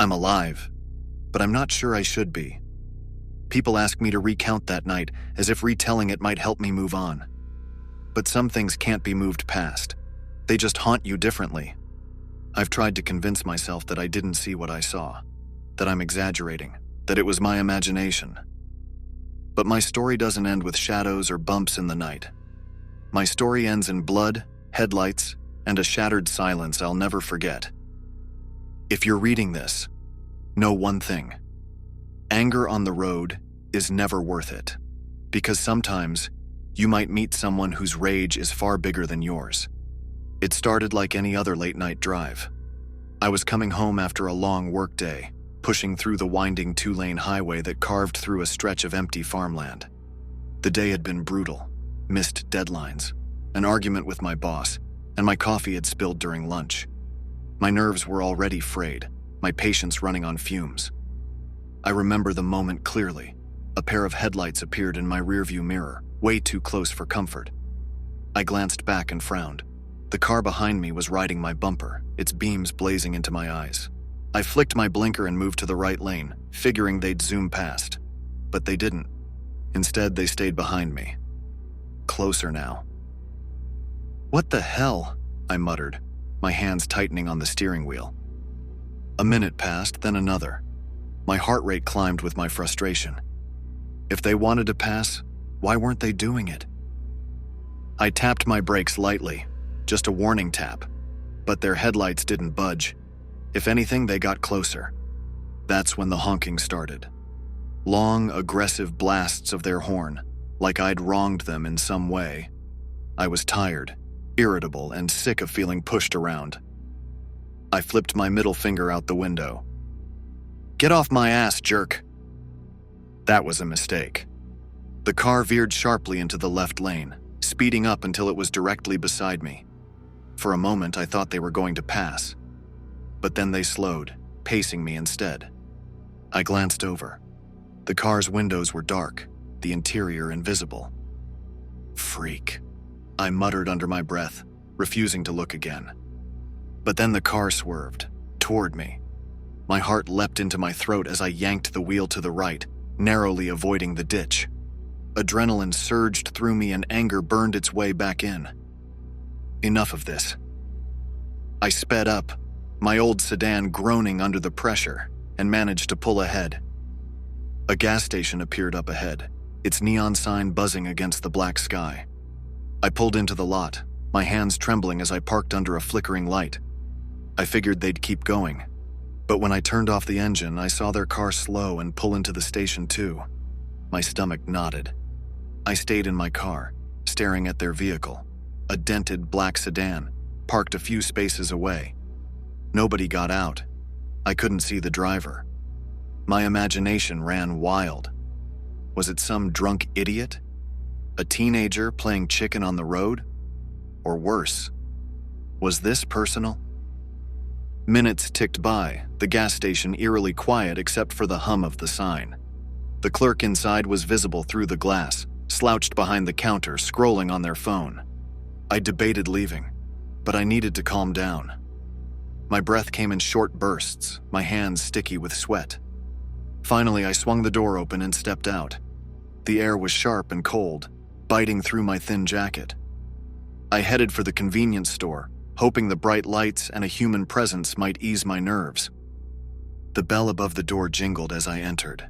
I'm alive, but I'm not sure I should be. People ask me to recount that night as if retelling it might help me move on. But some things can't be moved past. They just haunt you differently. I've tried to convince myself that I didn't see what I saw, that I'm exaggerating, that it was my imagination. But my story doesn't end with shadows or bumps in the night. My story ends in blood, headlights, and a shattered silence I'll never forget. If you're reading this, know one thing. Anger on the road is never worth it, because sometimes you might meet someone whose rage is far bigger than yours. It started like any other late-night drive. I was coming home after a long workday, pushing through the winding 2-lane highway that carved through a stretch of empty farmland. The day had been brutal, missed deadlines, an argument with my boss, and my coffee had spilled during lunch. My nerves were already frayed, my patience running on fumes. I remember the moment clearly. A pair of headlights appeared in my rearview mirror, way too close for comfort. I glanced back and frowned. The car behind me was riding my bumper, its beams blazing into my eyes. I flicked my blinker and moved to the right lane, figuring they'd zoom past. But they didn't. Instead, they stayed behind me. Closer now. "What the hell?" I muttered, my hands tightening on the steering wheel. A minute passed, then another. My heart rate climbed with my frustration. If they wanted to pass, why weren't they doing it? I tapped my brakes lightly, just a warning tap, but their headlights didn't budge. If anything, they got closer. That's when the honking started. Long, aggressive blasts of their horn, like I'd wronged them in some way. I was tired, irritable, and sick of feeling pushed around. I flipped my middle finger out the window. "Get off my ass, jerk." That was a mistake. The car veered sharply into the left lane, speeding up until it was directly beside me. For a moment, I thought they were going to pass. But then they slowed, pacing me instead. I glanced over. The car's windows were dark, the interior invisible. "Freak," I muttered under my breath, refusing to look again. But then the car swerved, toward me. My heart leapt into my throat as I yanked the wheel to the right, narrowly avoiding the ditch. Adrenaline surged through me and anger burned its way back in. Enough of this. I sped up, my old sedan groaning under the pressure, and managed to pull ahead. A gas station appeared up ahead, its neon sign buzzing against the black sky. I pulled into the lot, my hands trembling as I parked under a flickering light. I figured they'd keep going, but when I turned off the engine, I saw their car slow and pull into the station too. My stomach knotted. I stayed in my car, staring at their vehicle, a dented black sedan, parked a few spaces away. Nobody got out. I couldn't see the driver. My imagination ran wild. Was it some drunk idiot? A teenager playing chicken on the road? Or worse, was this personal? Minutes ticked by, the gas station eerily quiet except for the hum of the sign. The clerk inside was visible through the glass, slouched behind the counter, scrolling on their phone. I debated leaving, but I needed to calm down. My breath came in short bursts, my hands sticky with sweat. Finally, I swung the door open and stepped out. The air was sharp and cold, biting through my thin jacket. I headed for the convenience store, hoping the bright lights and a human presence might ease my nerves. The bell above the door jingled as I entered.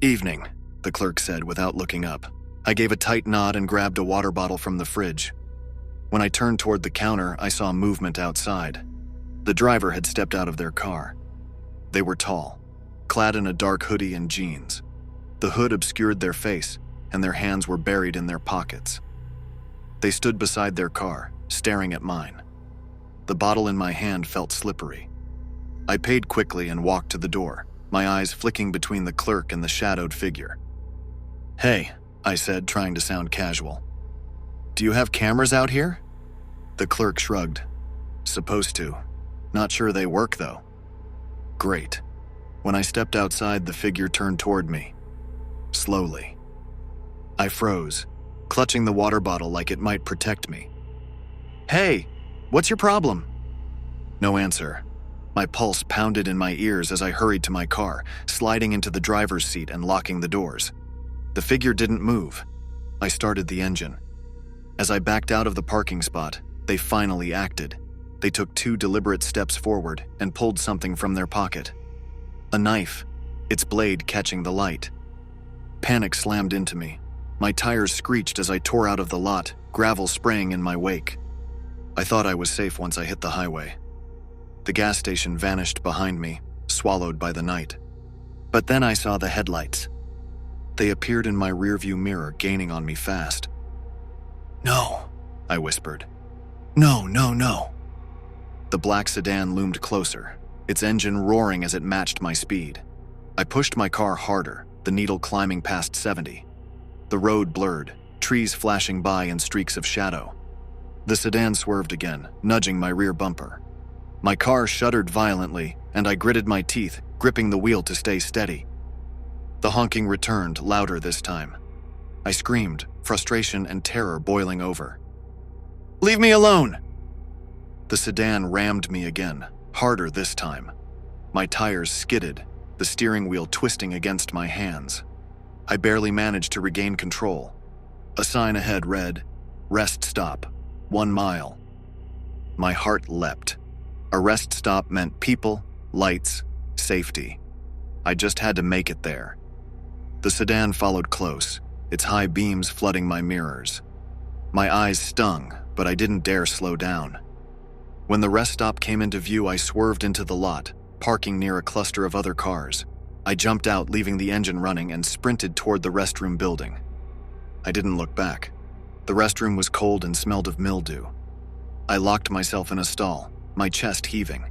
"Evening," the clerk said without looking up. I gave a tight nod and grabbed a water bottle from the fridge. When I turned toward the counter, I saw movement outside. The driver had stepped out of their car. They were tall, clad in a dark hoodie and jeans. The hood obscured their face, and their hands were buried in their pockets. They stood beside their car, staring at mine. The bottle in my hand felt slippery. I paid quickly and walked to the door, my eyes flicking between the clerk and the shadowed figure. "Hey," I said, trying to sound casual. "Do you have cameras out here?" The clerk shrugged. "Supposed to. Not sure they work, though." Great. When I stepped outside, the figure turned toward me. Slowly. I froze, clutching the water bottle like it might protect me. "Hey, what's your problem?" No answer. My pulse pounded in my ears as I hurried to my car, sliding into the driver's seat and locking the doors. The figure didn't move. I started the engine. As I backed out of the parking spot, they finally acted. They took 2 deliberate steps forward and pulled something from their pocket. A knife, its blade catching the light. Panic slammed into me. My tires screeched as I tore out of the lot, gravel spraying in my wake. I thought I was safe once I hit the highway. The gas station vanished behind me, swallowed by the night. But then I saw the headlights. They appeared in my rearview mirror, gaining on me fast. "No," I whispered. "No, no, no." The black sedan loomed closer, its engine roaring as it matched my speed. I pushed my car harder, the needle climbing past 70. The road blurred, trees flashing by in streaks of shadow. The sedan swerved again, nudging my rear bumper. My car shuddered violently, and I gritted my teeth, gripping the wheel to stay steady. The honking returned, louder this time. I screamed, frustration and terror boiling over. "Leave me alone!" The sedan rammed me again, harder this time. My tires skidded, the steering wheel twisting against my hands. I barely managed to regain control. A sign ahead read, "Rest stop, 1 mile." My heart leapt. A rest stop meant people, lights, safety. I just had to make it there. The sedan followed close, its high beams flooding my mirrors. My eyes stung, but I didn't dare slow down. When the rest stop came into view, I swerved into the lot, parking near a cluster of other cars. I jumped out, leaving the engine running, and sprinted toward the restroom building. I didn't look back. The restroom was cold and smelled of mildew. I locked myself in a stall, my chest heaving.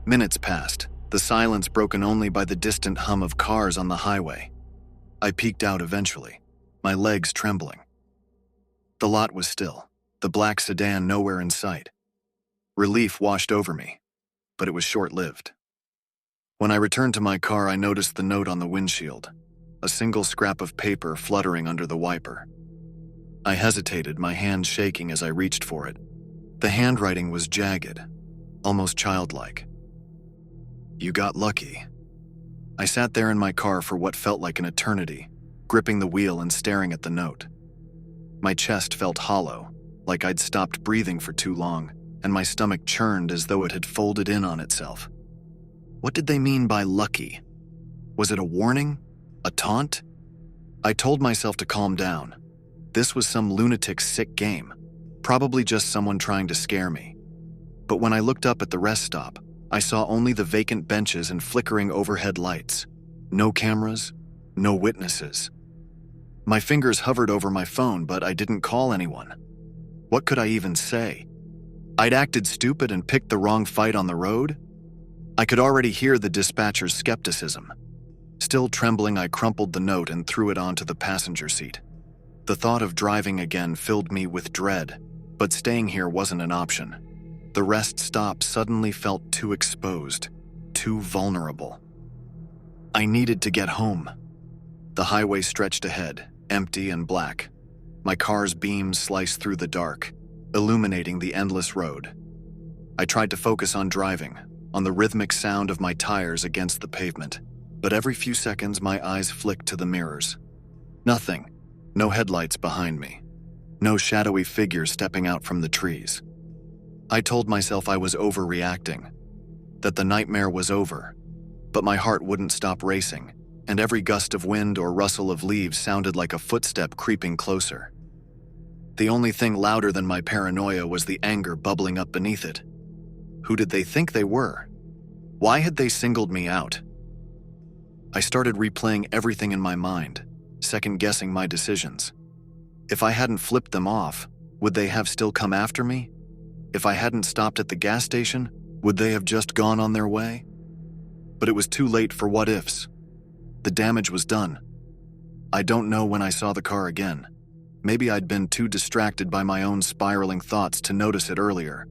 Minutes passed, the silence broken only by the distant hum of cars on the highway. I peeked out eventually, my legs trembling. The lot was still, the black sedan nowhere in sight. Relief washed over me, but it was short-lived. When I returned to my car, I noticed the note on the windshield, a single scrap of paper fluttering under the wiper. I hesitated, my hand shaking as I reached for it. The handwriting was jagged, almost childlike. "You got lucky." I sat there in my car for what felt like an eternity, gripping the wheel and staring at the note. My chest felt hollow, like I'd stopped breathing for too long, and my stomach churned as though it had folded in on itself. What did they mean by lucky? Was it a warning? A taunt? I told myself to calm down. This was some lunatic's sick game, probably just someone trying to scare me. But when I looked up at the rest stop, I saw only the vacant benches and flickering overhead lights. No cameras, no witnesses. My fingers hovered over my phone, but I didn't call anyone. What could I even say? I'd acted stupid and picked the wrong fight on the road? I could already hear the dispatcher's skepticism. Still trembling, I crumpled the note and threw it onto the passenger seat. The thought of driving again filled me with dread, but staying here wasn't an option. The rest stop suddenly felt too exposed, too vulnerable. I needed to get home. The highway stretched ahead, empty and black. My car's beams sliced through the dark, illuminating the endless road. I tried to focus on driving, on the rhythmic sound of my tires against the pavement, but every few seconds my eyes flicked to the mirrors. Nothing, no headlights behind me, no shadowy figure stepping out from the trees. I told myself I was overreacting, that the nightmare was over, but my heart wouldn't stop racing, and every gust of wind or rustle of leaves sounded like a footstep creeping closer. The only thing louder than my paranoia was the anger bubbling up beneath it. Who did they think they were? Why had they singled me out? I started replaying everything in my mind, second-guessing my decisions. If I hadn't flipped them off, would they have still come after me? If I hadn't stopped at the gas station, would they have just gone on their way? But it was too late for what-ifs. The damage was done. I don't know when I saw the car again. Maybe I'd been too distracted by my own spiraling thoughts to notice it earlier.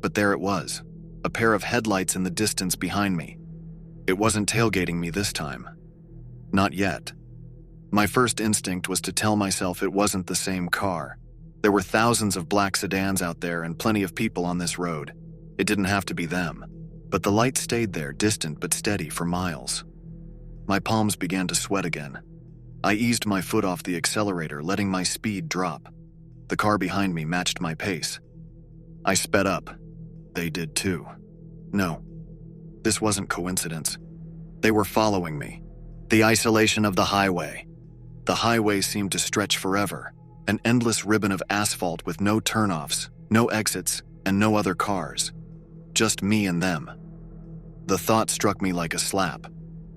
But there it was, a pair of headlights in the distance behind me. It wasn't tailgating me this time. Not yet. My first instinct was to tell myself it wasn't the same car. There were thousands of black sedans out there and plenty of people on this road. It didn't have to be them. But the light stayed there, distant but steady, for miles. My palms began to sweat again. I eased my foot off the accelerator, letting my speed drop. The car behind me matched my pace. I sped up. They did too. No, this wasn't coincidence. They were following me. The isolation of the highway. The highway seemed to stretch forever, an endless ribbon of asphalt with no turnoffs, no exits, and no other cars. Just me and them. The thought struck me like a slap.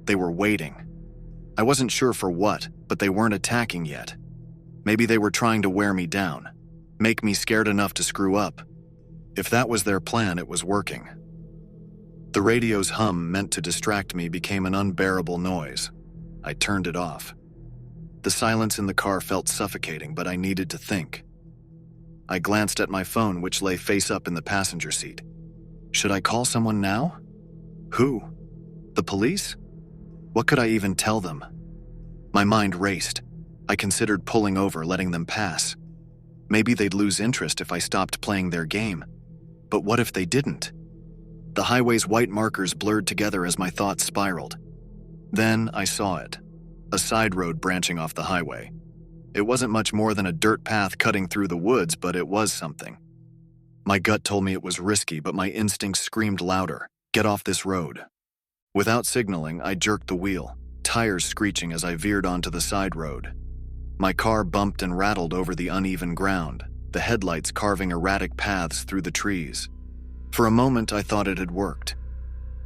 They were waiting. I wasn't sure for what, but they weren't attacking yet. Maybe they were trying to wear me down, make me scared enough to screw up. If that was their plan, it was working. The radio's hum, meant to distract me, became an unbearable noise. I turned it off. The silence in the car felt suffocating, but I needed to think. I glanced at my phone, which lay face up in the passenger seat. Should I call someone now? Who? The police? What could I even tell them? My mind raced. I considered pulling over, letting them pass. Maybe they'd lose interest if I stopped playing their game. But what if they didn't? The highway's white markers blurred together as my thoughts spiraled. Then I saw it. A side road branching off the highway. It wasn't much more than a dirt path cutting through the woods, but it was something. My gut told me it was risky, but my instincts screamed louder. Get off this road. Without signaling, I jerked the wheel, tires screeching as I veered onto the side road. My car bumped and rattled over the uneven ground, the headlights carving erratic paths through the trees. For a moment, I thought it had worked.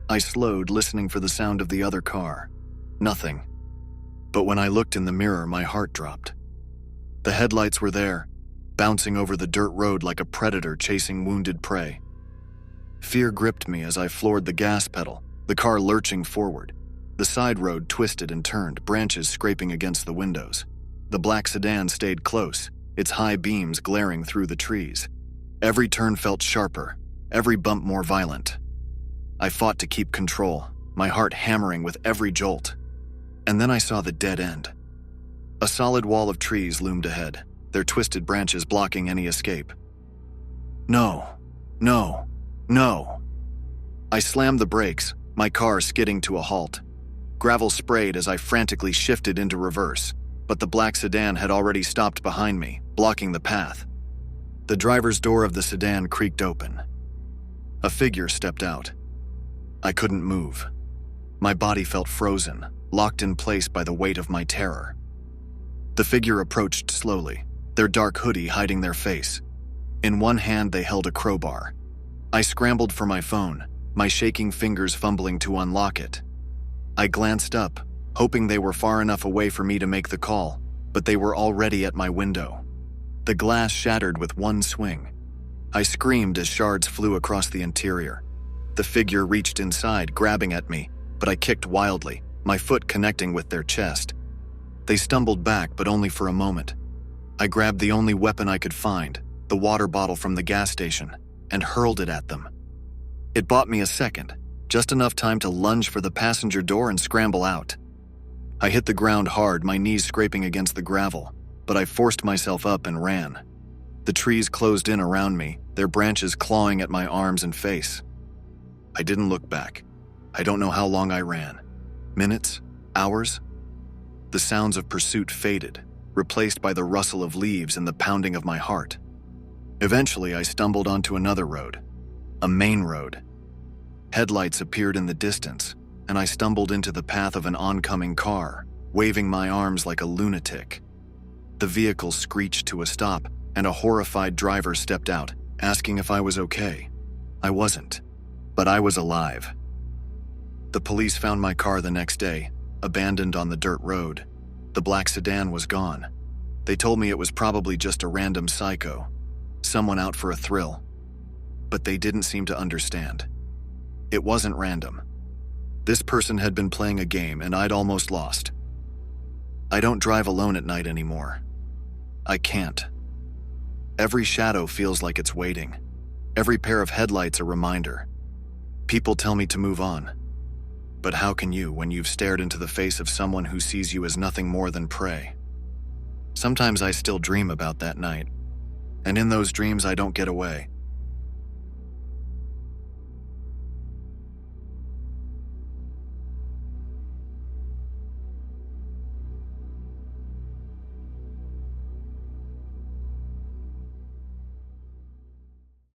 I slowed, listening for the sound of the other car. Nothing. But when I looked in the mirror, my heart dropped. The headlights were there, bouncing over the dirt road like a predator chasing wounded prey. Fear gripped me as I floored the gas pedal, the car lurching forward. The side road twisted and turned, branches scraping against the windows. The black sedan stayed close, its high beams glaring through the trees. Every turn felt sharper, every bump more violent. I fought to keep control, my heart hammering with every jolt. And then I saw the dead end. A solid wall of trees loomed ahead, their twisted branches blocking any escape. No, no, no. I slammed the brakes, my car skidding to a halt. Gravel sprayed as I frantically shifted into reverse, but the black sedan had already stopped behind me, blocking the path. The driver's door of the sedan creaked open. A figure stepped out. I couldn't move. My body felt frozen, locked in place by the weight of my terror. The figure approached slowly, their dark hoodie hiding their face. In one hand, they held a crowbar. I scrambled for my phone, my shaking fingers fumbling to unlock it. I glanced up, hoping they were far enough away for me to make the call, but they were already at my window. The glass shattered with one swing. I screamed as shards flew across the interior. The figure reached inside, grabbing at me, but I kicked wildly, my foot connecting with their chest. They stumbled back, but only for a moment. I grabbed the only weapon I could find, the water bottle from the gas station, and hurled it at them. It bought me a second, just enough time to lunge for the passenger door and scramble out. I hit the ground hard, my knees scraping against the gravel, but I forced myself up and ran. The trees closed in around me, their branches clawing at my arms and face. I didn't look back. I don't know how long I ran. Minutes? Hours? The sounds of pursuit faded, replaced by the rustle of leaves and the pounding of my heart. Eventually, I stumbled onto another road, a main road. Headlights appeared in the distance, and I stumbled into the path of an oncoming car, waving my arms like a lunatic. The vehicle screeched to a stop, and a horrified driver stepped out, asking if I was okay. I wasn't, but I was alive. The police found my car the next day, abandoned on the dirt road. The black sedan was gone. They told me it was probably just a random psycho, someone out for a thrill. But they didn't seem to understand. It wasn't random. This person had been playing a game, and I'd almost lost. I don't drive alone at night anymore. I can't. Every shadow feels like it's waiting. Every pair of headlights a reminder. People tell me to move on. But how can you when you've stared into the face of someone who sees you as nothing more than prey? Sometimes I still dream about that night. And in those dreams I don't get away.